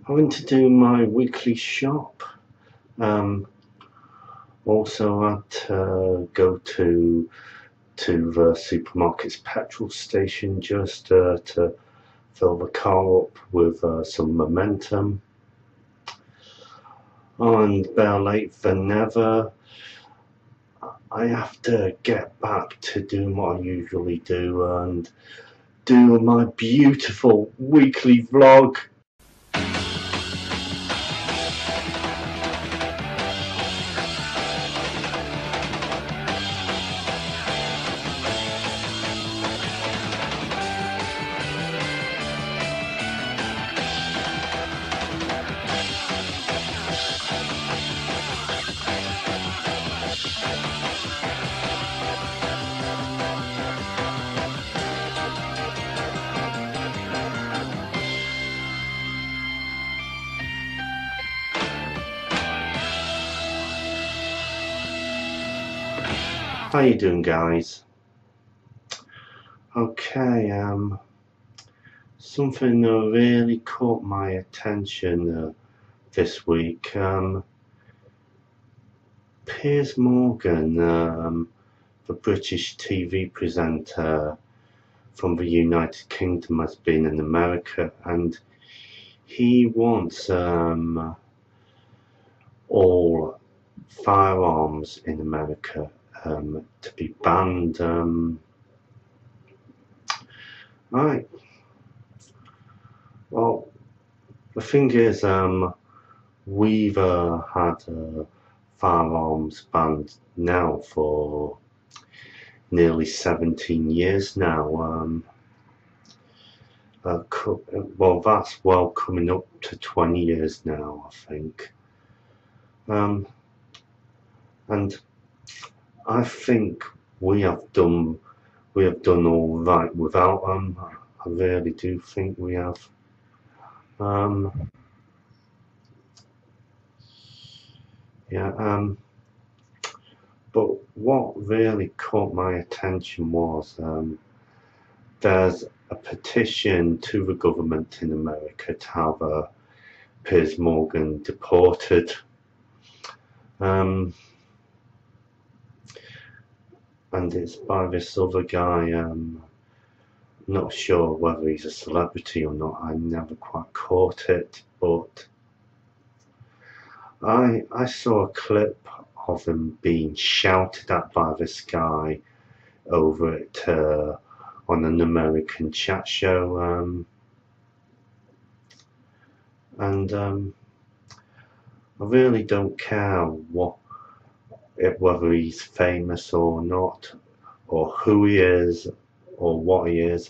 I went to do my weekly shop. Also had to go to the supermarket's petrol station just to fill the car up with some momentum. And better late than never, I have to get back to doing what I usually do and do my beautiful weekly vlog. How you doing, guys? Okay, something really caught my attention this week. Piers Morgan, the British TV presenter from the United Kingdom, has been in America, and he wants all firearms in America to be banned. Right. Well, the thing is, we've had firearms banned now for nearly 17 years now. Well, that's well coming up to 20 years now, I think. And I think we have done all right without them. I really do think we have. But what really caught my attention was there's a petition to the government in America to have Piers Morgan deported. And it's by this other guy. Not sure whether he's a celebrity or not. I never quite caught it, but I saw a clip of him being shouted at by this guy over it on an American chat show, and I really don't care whether he's famous or not, or who he is, or what he is,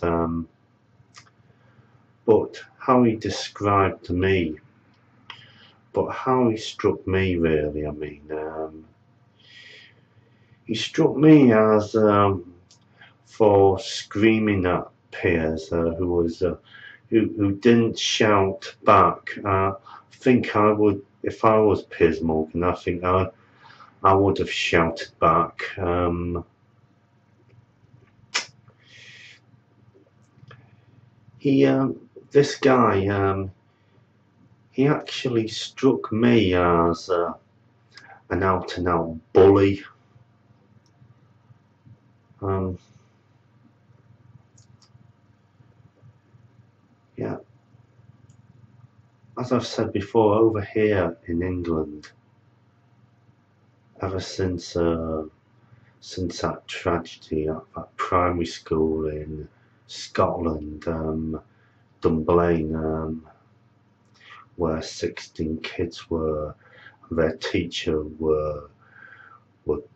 but how he described to me, but how he struck me really, I mean, he struck me as for screaming at Piers, who didn't shout back. I think I would, if I was Piers Morgan, I think I would have shouted back. This guy, he actually struck me as an out-and-out bully. Yeah, as I've said before, over here in England, ever since that tragedy at that primary school in Scotland, Dunblane, where 16 kids were, their teacher were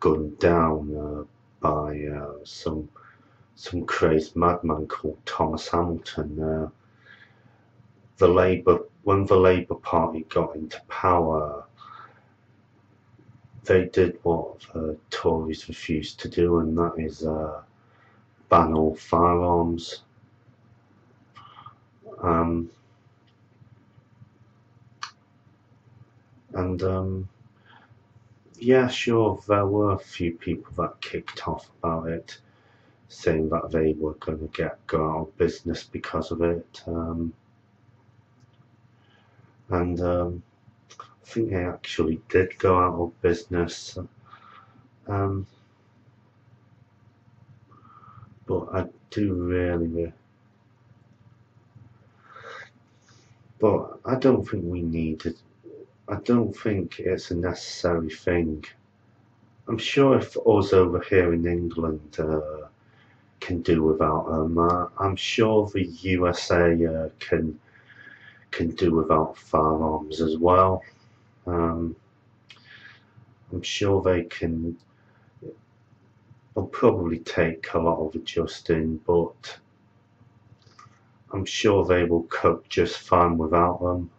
gunned down by some crazed madman called Thomas Hamilton. When the Labour Party got into power, they did what the Tories refused to do, and that is ban all firearms. Yeah, sure, there were a few people that kicked off about it, saying that they were going to go out of business because of it. and I think they actually did go out of business. But I do really, but I don't think we need it. I don't think it's a necessary thing. I'm sure if us over here in England can do without them, I'm sure the USA can do without firearms as well. I'm sure they can. It'll probably take a lot of adjusting, but I'm sure they will cope just fine without them.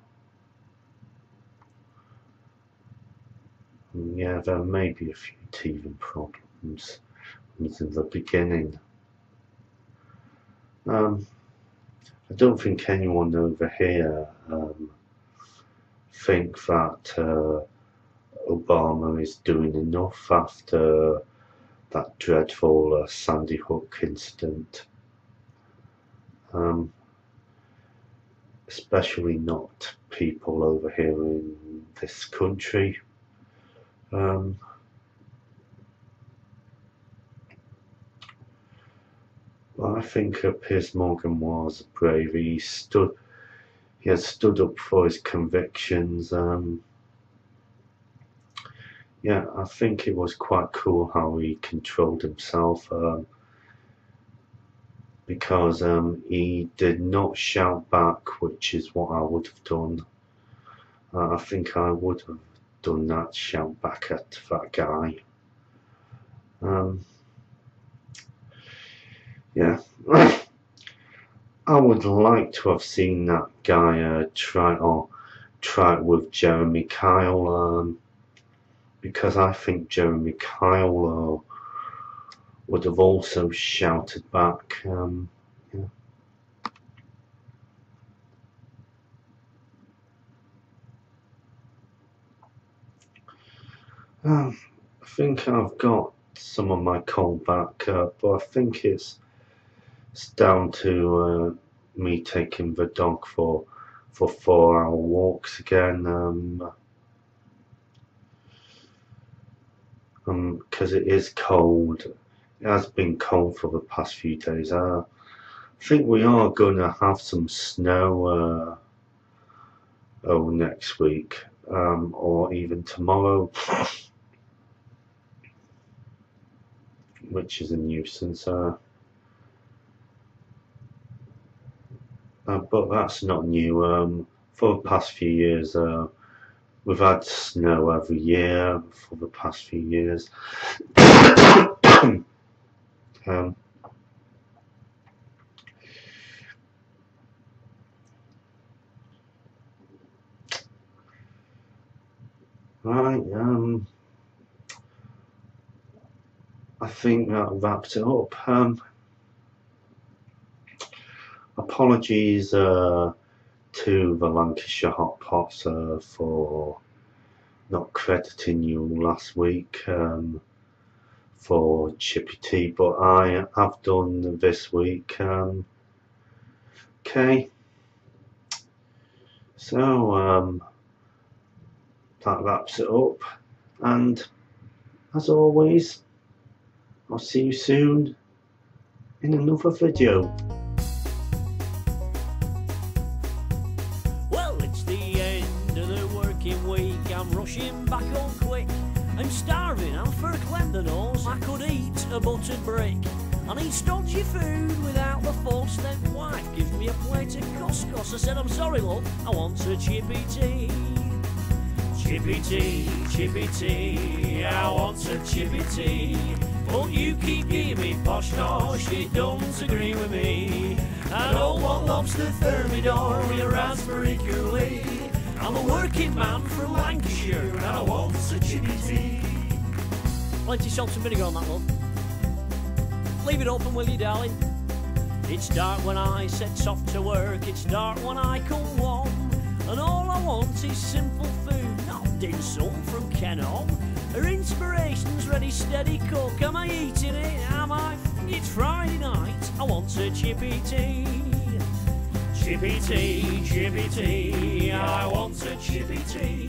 And yeah, there may be a few teething problems in the beginning. I don't think anyone over here think that Obama is doing enough after that dreadful Sandy Hook incident. Especially not people over here in this country. Well, I think Piers Morgan was brave. He has stood up for his convictions. Yeah, I think it was quite cool how he controlled himself, because he did not shout back, which is what I would have done. I think I would have done that, shout back at that guy. Yeah, I would like to have seen that guy try it with Jeremy Kyle, because I think Jeremy Kyle would have also shouted back. Yeah. I think I've got some of my cold back, but I think it's down to me taking the dog for 4-hour walks again. Because it is cold. It has been cold for the past few days. I think we are going to have some snow next week, or even tomorrow, which is a nuisance. But that's not new. For the past few years, we've had snow every year for the past few years. Right, I think that wraps it up. Apologies to the Lancashire Hot Pots for not crediting you last week for Chippy Tea, but I have done this week. Okay, so that wraps it up, and as always, I'll see you soon in another video. Well, it's the end of the working week. I'm rushing back home quick. I'm starving, I'm for a cleanse the nose. I could eat a buttered brick. I need stodgy food without the fuss. Then wife gives me a plate of couscous. I said, I'm sorry, love, I want a chippy tea. Chippy tea, chippy tea, I want a chippy tea. But you keep giving me posh nosh, it don't agree with me. I don't want lobster thermidor with a raspberry coulis. I'm a working man from Lancashire and I want a chippy tea. Plenty salt and vinegar on that one. Leave it open, will you, darling? It's dark when I set off to work, it's dark when I come home, and all I want is simple food, not dim sum from Kenom. Her inspiration's ready, steady cook. Am I eating it? Am I? It's Friday night, I want a chippy tea. Chippy tea, I want sponsored Chippy Tea.